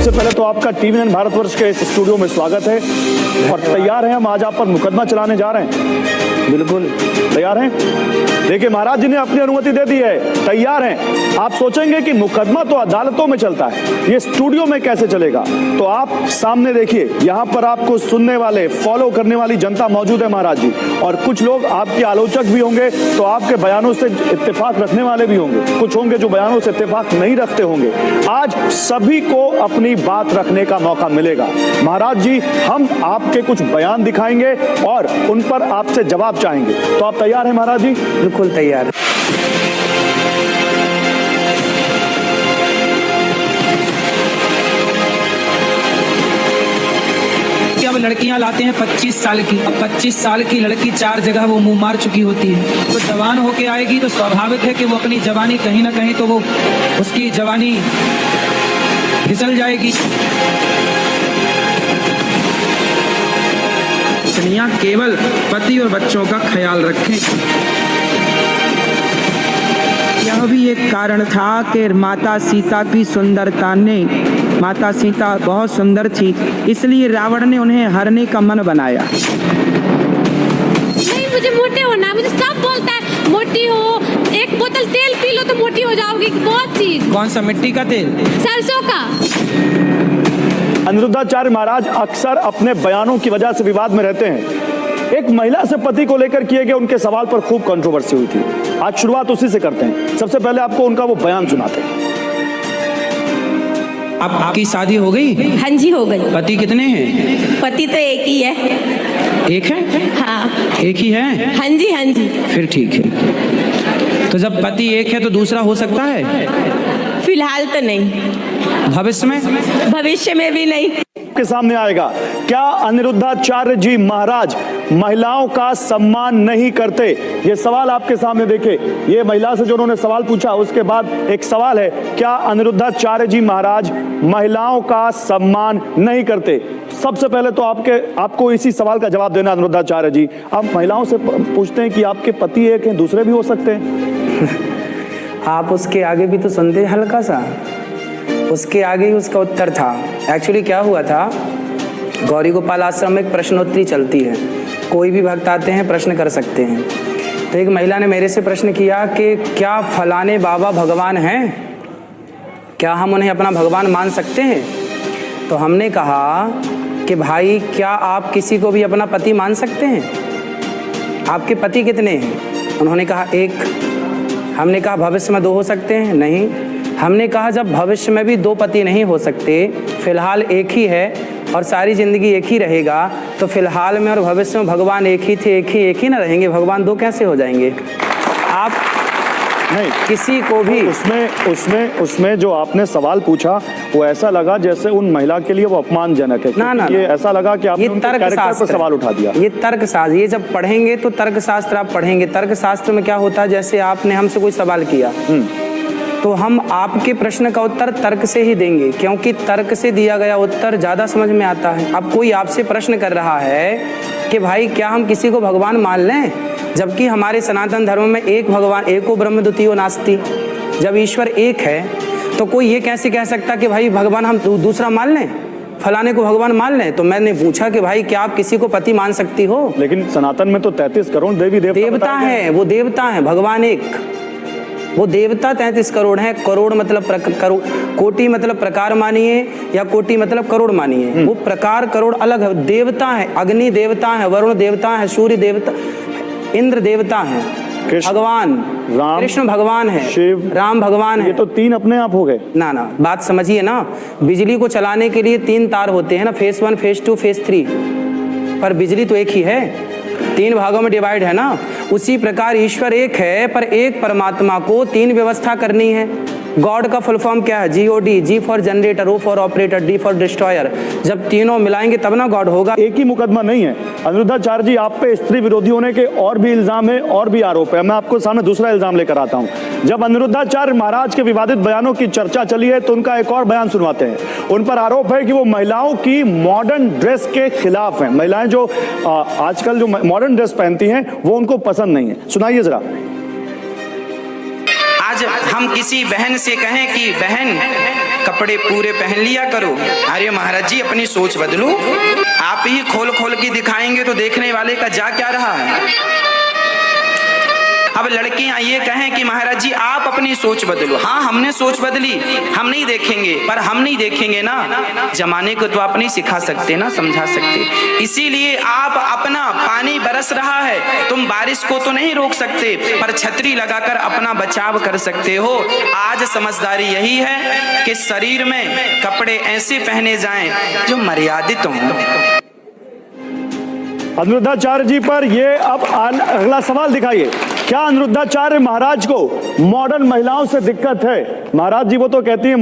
सबसे पहले तो आपका टीवी9 भारतवर्ष के इस स्टूडियो में स्वागत है और तैयार हैं हम आज आप पर मुकदमा चलाने जा रहे हैं? बिल्कुल तैयार हैं। देखिए महाराज जी ने अपनी अनुमति दे दी है, तैयार हैं। आप सोचेंगे कि मुकदमा तो अदालतों में चलता है, ये स्टूडियो में कैसे चलेगा? तो आप सामने देखिए, यहाँ पर आपको सुनने वाले, फॉलो करने वाली जनता मौजूद है महाराज जी, और कुछ लोग आपके आलोचक भी होंगे, तो आपके बयानों से इत्तेफाक रखने वाले भी होंगे, कुछ होंगे जो बयानों से इत्तेफाक नहीं रखते होंगे। आज सभी को अपनी बात रखने का मौका मिलेगा। महाराज जी हम आपके कुछ बयान दिखाएंगे और उन पर आपसे जवाब चाहेंगे। तो आप तैयार हैं महाराज जी? बिल्कुल तैयार। अब लड़कियां लाते हैं 25 साल की, अब 25 साल की लड़की 4 जगह वो मुंह मार चुकी होती है, तो जवान होके आएगी तो स्वाभाविक है कि वो अपनी जवानी कहीं ना कहीं तो वो उसकी जवानी फिसल जाएगी। कन्या केवल पति और बच्चों का ख्याल रखें। यह भी एक कारण था कि माता सीता की सुंदरता ने, माता सीता बहुत सुंदर थी, इसलिए रावण ने उन्हें हरने का मन बनाया। नहीं, मुझे मोटे होना है, मुझे सब बोलता है मोटी हो, एक बोतल तेल पी लो तो मोटी हो जाओगी, बहुत चीज। कौन सा? मिट्टी का तेल? सरसों का। अनिरुद्धाचार्य महाराज अक्सर अपने बयानों की वजह से विवाद में रहते हैं। एक महिला से पति को लेकर किए गए उनके सवाल पर खूब कंट्रोवर्सी हुई थी। आज शुरुआत उसी से करते हैं। सबसे पहले आपको उनका वो बयान सुनाते हैं। अब आपकी शादी हो गई? हाँ जी हो गई। पति कितने हैं? पति तो एक ही है। एक है? हाँ। एक ही है? हाँ जी हाँ जी। फिर ठीक है। तो जब पति एक है तो दूसरा हो सकता है? फिलहाल तो नहीं। भविष्य में? भविष्य में भी नहीं। के सामने आएगा, क्या अनिरुद्धाचार्य जी महाराज महिलाओं का सम्मान नहीं करते? ये सवाल आपके सामने देखे, ये महिला से जो उन्होंने सवाल पूछा उसके बाद एक सवाल है, क्या अनिरुद्धाचार्य जी महाराज महिलाओं का सम्मान नहीं करते? सबसे पहले तो आपको इसी सवाल का जवाब देना अनिरुद्धाचार्य जी। आप महिलाओं से पूछते हैं कि आपके पति एक हैं, दूसरे भी हो सकते हैं। आप उसके आगे भी तो सुनते, हल्का सा उसके आगे ही उसका उत्तर था। एक्चुअली क्या हुआ था, गौरी गोपाल आश्रम में एक प्रश्नोत्तरी चलती है, कोई भी भक्त आते हैं प्रश्न कर सकते हैं। तो एक महिला ने मेरे से प्रश्न किया कि क्या फलाने बाबा भगवान हैं, क्या हम उन्हें अपना भगवान मान सकते हैं? तो हमने कहा कि भाई क्या आप किसी को भी अपना पति मान सकते हैं? आपके पति कितने हैं? उन्होंने कहा एक। हमने कहा भविष्य में 2 हो सकते हैं? नहीं। हमने कहा जब भविष्य में भी 2 पति नहीं हो सकते, फिलहाल एक ही है और सारी जिंदगी एक ही रहेगा, तो फिलहाल में और भविष्य में भगवान एक ही थे, एक ही ना रहेंगे, भगवान 2 कैसे हो जाएंगे? आप नहीं, किसी को भी उसमें जो आपने सवाल पूछा वो ऐसा लगा जैसे उन महिला के लिए वो अपमानजनक है। ना, ये ऐसा लगा कि आपने उनके कैरेक्टर पर सवाल उठा दिया। ये तर्कशास्त्र, ये जब पढ़ेंगे तो तर्कशास्त्र आप पढ़ेंगे। तर्कशास्त्र में क्या होता है, जैसे आपने हमसे कोई सवाल किया तो हम आपके प्रश्न का उत्तर तर्क से ही देंगे, क्योंकि तर्क से दिया गया उत्तर ज़्यादा समझ में आता है। अब कोई आपसे प्रश्न कर रहा है कि भाई क्या हम किसी को भगवान मान लें, जबकि हमारे सनातन धर्म में एक भगवान, एको ब्रह्म द्वितीयो नास्ति। जब ईश्वर एक है तो कोई ये कैसे कह सकता कि भाई भगवान हम दूसरा मान लें, फलाने को भगवान मान लें? तो मैंने पूछा कि भाई क्या आप किसी को पति मान सकती हो? लेकिन सनातन में तो 33 करोड़ देवी देवता है, वो देवता है, भगवान एक, वो देवता 33 करोड़ है। करोड़ मतलब कोटि मतलब प्रकार मानिए या कोटि मतलब करोड़ मानिए, वो प्रकार करोड़ अलग है। देवता है, अग्नि देवता है, वरुण देवता है, सूर्य देवता, इंद्र देवता है, भगवान राम, कृष्ण भगवान है, शिव, राम भगवान है। ये तो 3 अपने आप हो गए। ना बात समझिए ना, बिजली को चलाने के लिए 3 तार होते हैं ना, फेस 1, फेस 2, फेस 3, पर बिजली तो एक ही है, 3 भागों में डिवाइड है ना। उसी प्रकार ईश्वर एक है, पर एक परमात्मा को 3 व्यवस्था करनी है। गॉड का फुल फॉर्म क्या है? GOD, G for generator, O for operator, D for destroyer. जब तीनों मिलाएंगे तब ना गॉड होगा। एक ही मुकदमा नहीं है अनिरुद्धाचार्य जी, आप पे स्त्री विरोधी होने के और भी इल्जाम है और भी आरोप है। मैं आपको सामने दूसरा इल्जाम लेकर आता हूं। जब अनिरुद्धाचार्य महाराज के विवादित बयानों की चर्चा चली है तो उनका एक और बयान सुनवाते हैं। उन पर आरोप है कि वो महिलाओं की मॉडर्न ड्रेस के खिलाफ हैं। महिलाएं जो आजकल जो मॉडर्न ड्रेस पहनती हैं वो उनको पसंद नहीं है। सुनाइए जरा। आज हम किसी बहन से कहें कि बहन कपड़े पूरे पहन लिया करो। अरे महाराज जी अपनी सोच बदलो, आप ही खोल खोल के दिखाएंगे तो देखने वाले का जा क्या रहा है। अब लड़कियां ये कहें कि महाराज जी आप अपनी सोच बदलो। हाँ हमने सोच बदली, हम नहीं देखेंगे, पर हम नहीं देखेंगे ना, जमाने को तो आप नहीं सिखा सकते ना, समझा सकते। इसीलिए आप अपना पानी बरस रहा है, तुम बारिश को तो नहीं रोक सकते, पर छतरी लगाकर अपना बचाव कर सकते हो। आज समझदारी यही है कि शरीर में कपड़े ऐसे पहने जाएं जो मर्यादित हों। अनिरुद्धाचार्य जी पर ये अब अगला सवाल दिखाइए, क्या अनिरुद्धाचार्य महाराज को मॉडर्न महिलाओं से दिक्कत है? महाराज जी वो तो कहती है